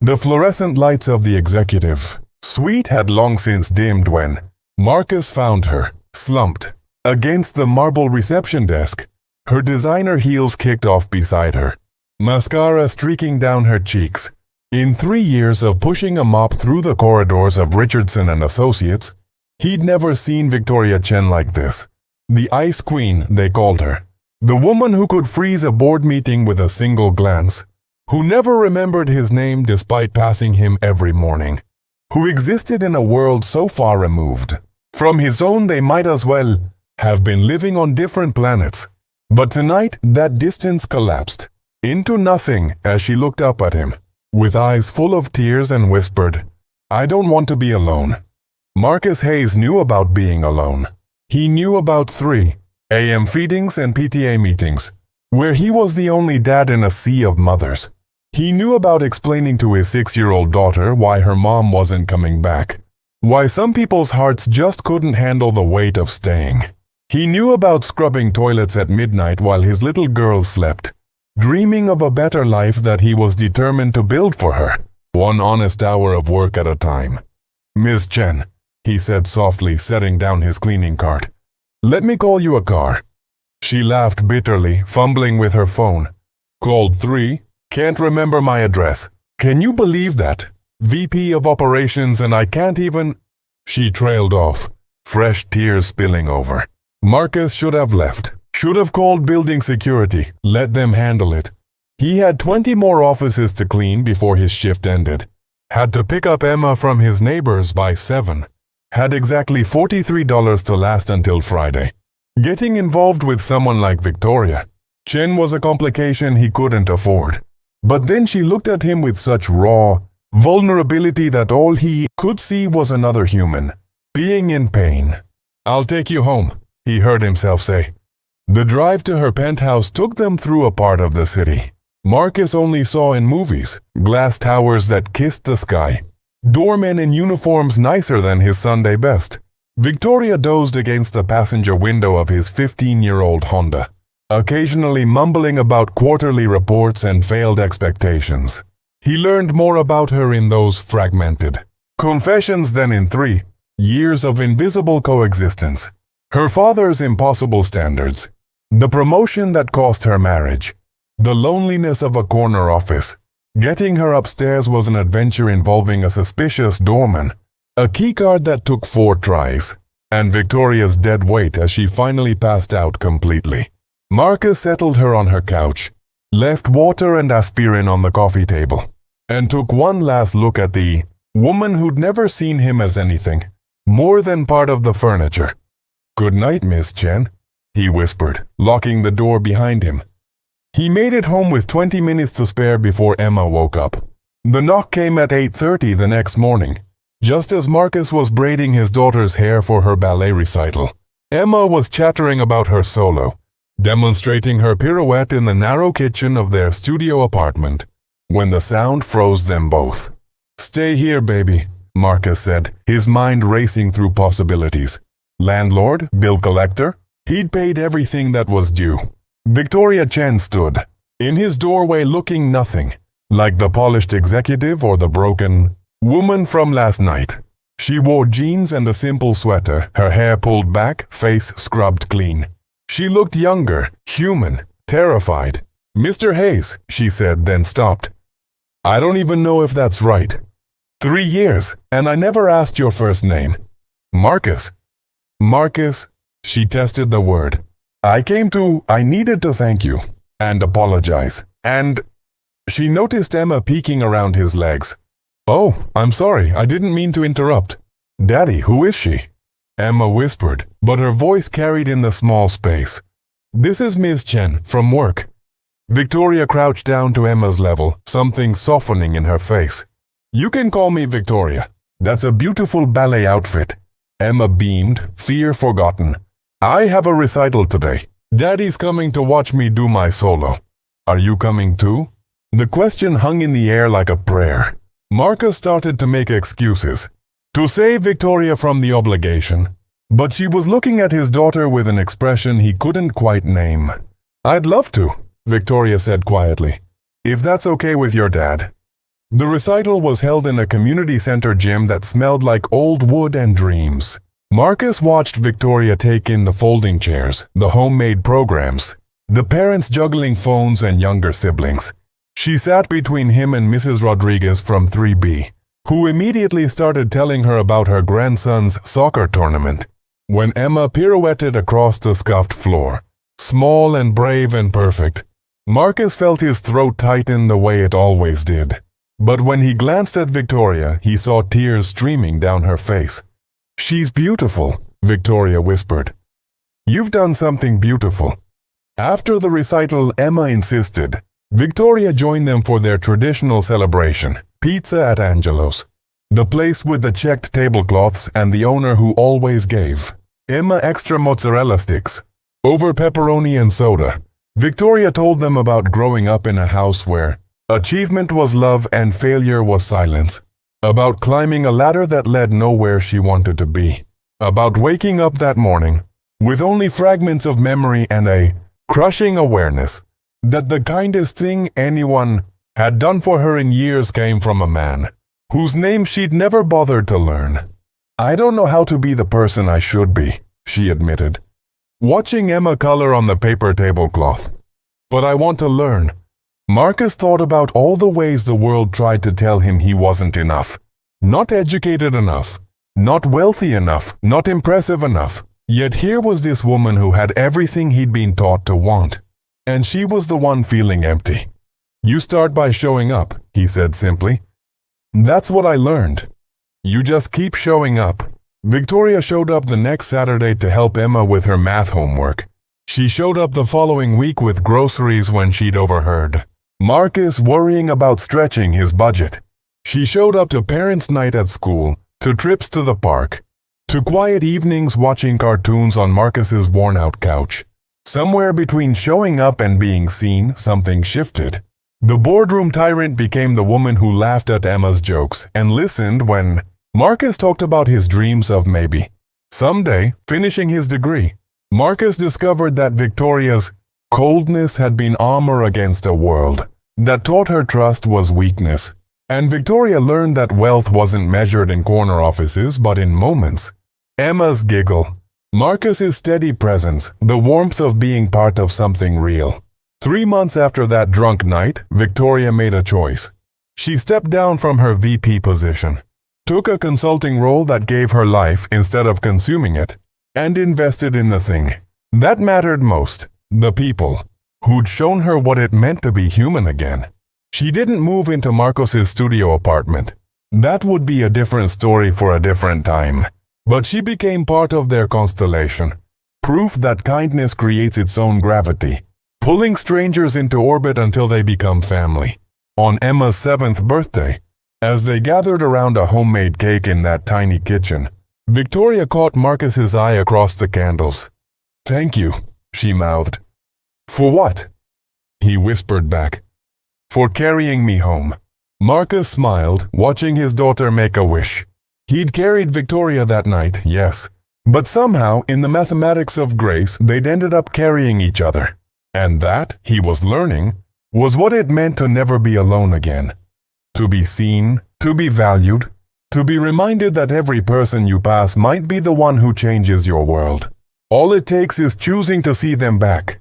The fluorescent lights of the executive suite had long since dimmed when Marcus found her, slumped against the marble reception desk, her designer heels kicked off beside her, mascara streaking down her cheeks. In 3 years of pushing a mop through the corridors of Richardson and Associates, he'd never seen Victoria Chen like this. The Ice Queen, they called her. The woman who could freeze a board meeting with a single glance, who never remembered his name despite passing him every morning, who existed in a world so far removed from his own they might as well have been living on different planets. But tonight, that distance collapsed into nothing as she looked up at him, with eyes full of tears, and whispered, "I don't want to be alone." Marcus Hayes knew about being alone. He knew about 3 a.m. feedings and PTA meetings, where he was the only dad in a sea of mothers. He knew about explaining to his 6-year-old daughter why her mom wasn't coming back, why some people's hearts just couldn't handle the weight of staying. He knew about scrubbing toilets at midnight while his little girl slept, dreaming of a better life that he was determined to build for her, 1 honest hour of work at a time. "Miss Chen," he said softly, setting down his cleaning cart, "let me call you a car." She laughed bitterly, fumbling with her phone. "Called 3? Can't remember my address. Can you believe that? VP of Operations and I can't even—" She trailed off, fresh tears spilling over. Marcus should have left. Should have called building security, let them handle it. He had 20 more offices to clean before his shift ended. Had to pick up Emma from his neighbors by 7. Had exactly $43 to last until Friday. Getting involved with someone like Victoria Chen was a complication he couldn't afford. But then she looked at him with such raw vulnerability that all he could see was another human, being in pain. "I'll take you home," he heard himself say. The drive to her penthouse took them through a part of the city Marcus only saw in movies, glass towers that kissed the sky, doormen in uniforms nicer than his Sunday best. Victoria dozed against the passenger window of his 15-year-old Honda, occasionally mumbling about quarterly reports and failed expectations. He learned more about her in those fragmented confessions than in 3 years of invisible coexistence. Her father's impossible standards, the promotion that cost her marriage, the loneliness of a corner office. Getting her upstairs was an adventure involving a suspicious doorman, a keycard that took 4 tries, and Victoria's dead weight as she finally passed out completely. Marcus settled her on her couch, left water and aspirin on the coffee table, and took one last look at the woman who'd never seen him as anything more than part of the furniture. "Good night, Miss Chen," he whispered, locking the door behind him. He made it home with 20 minutes to spare before Emma woke up. The knock came at 8:30 the next morning, just as Marcus was braiding his daughter's hair for her ballet recital. Emma was chattering about her solo, demonstrating her pirouette in the narrow kitchen of their studio apartment, when the sound froze them both. "Stay here, baby," Marcus said, his mind racing through possibilities. Landlord, bill collector, he'd paid everything that was due. Victoria Chen stood in his doorway looking nothing like the polished executive or the broken woman from last night. She wore jeans and a simple sweater, her hair pulled back, face scrubbed clean. She looked younger, human, terrified. "Mr. Hayes," she said, then stopped. "I don't even know if that's right. 3 years, and I never asked your first name." "Marcus." "Marcus," she tested the word. I needed to thank you, and apologize, and—" She noticed Emma peeking around his legs. "Oh, I'm sorry, I didn't mean to interrupt." "Daddy, who is she?" Emma whispered, but her voice carried in the small space. "This is Miss Chen, from work." Victoria crouched down to Emma's level, something softening in her face. "You can call me Victoria. That's a beautiful ballet outfit." Emma beamed, fear forgotten. "I have a recital today. Daddy's coming to watch me do my solo. Are you coming too?" The question hung in the air like a prayer. Marcus started to make excuses, to save Victoria from the obligation, but she was looking at his daughter with an expression he couldn't quite name. "I'd love to," Victoria said quietly, "if that's okay with your dad." The recital was held in a community center gym that smelled like old wood and dreams. Marcus watched Victoria take in the folding chairs, the homemade programs, the parents juggling phones and younger siblings. She sat between him and Mrs. Rodriguez from 3B, who immediately started telling her about her grandson's soccer tournament. When Emma pirouetted across the scuffed floor, small and brave and perfect, Marcus felt his throat tighten the way it always did. But when he glanced at Victoria, he saw tears streaming down her face. "She's beautiful," Victoria whispered. "You've done something beautiful." After the recital, Emma insisted. Victoria joined them for their traditional celebration, pizza at Angelo's, the place with the checked tablecloths and the owner who always gave. Emma extra mozzarella sticks, over pepperoni and soda. Victoria told them about growing up in a house where achievement was love and failure was silence, about climbing a ladder that led nowhere she wanted to be, about waking up that morning with only fragments of memory and a crushing awareness that the kindest thing anyone had done for her in years came from a man whose name she'd never bothered to learn. "I don't know how to be the person I should be," she admitted, watching Emma color on the paper tablecloth. "But I want to learn." Marcus thought about all the ways the world tried to tell him he wasn't enough, not educated enough, not wealthy enough, not impressive enough. Yet here was this woman who had everything he'd been taught to want. And she was the one feeling empty. "You start by showing up," he said simply. "That's what I learned. You just keep showing up." Victoria showed up the next Saturday to help Emma with her math homework. She showed up the following week with groceries when she'd overheard Marcus worrying about stretching his budget. She showed up to parents' night at school, to trips to the park, to quiet evenings watching cartoons on Marcus's worn-out couch. Somewhere between showing up and being seen, something shifted. The boardroom tyrant became the woman who laughed at Emma's jokes and listened when Marcus talked about his dreams of maybe someday finishing his degree. Marcus discovered that Victoria's coldness had been armor against a world that taught her trust was weakness. And Victoria learned that wealth wasn't measured in corner offices but in moments. Emma's giggle, Marcus's steady presence, the warmth of being part of something real. 3 months after that drunk night, Victoria made a choice. She stepped down from her VP position, took a consulting role that gave her life instead of consuming it, and invested in the thing that mattered most, the people who'd shown her what it meant to be human again. She didn't move into Marcos's studio apartment. That would be a different story for a different time. But she became part of their constellation, proof that kindness creates its own gravity, pulling strangers into orbit until they become family. On Emma's 7th birthday, as they gathered around a homemade cake in that tiny kitchen, Victoria caught Marcus's eye across the candles. "Thank you," she mouthed. "For what?" he whispered back. "For carrying me home." Marcus smiled, watching his daughter make a wish. He'd carried Victoria that night, yes, but somehow, in the mathematics of grace, they'd ended up carrying each other. And that, he was learning, was what it meant to never be alone again. To be seen, to be valued, to be reminded that every person you pass might be the one who changes your world. All it takes is choosing to see them back.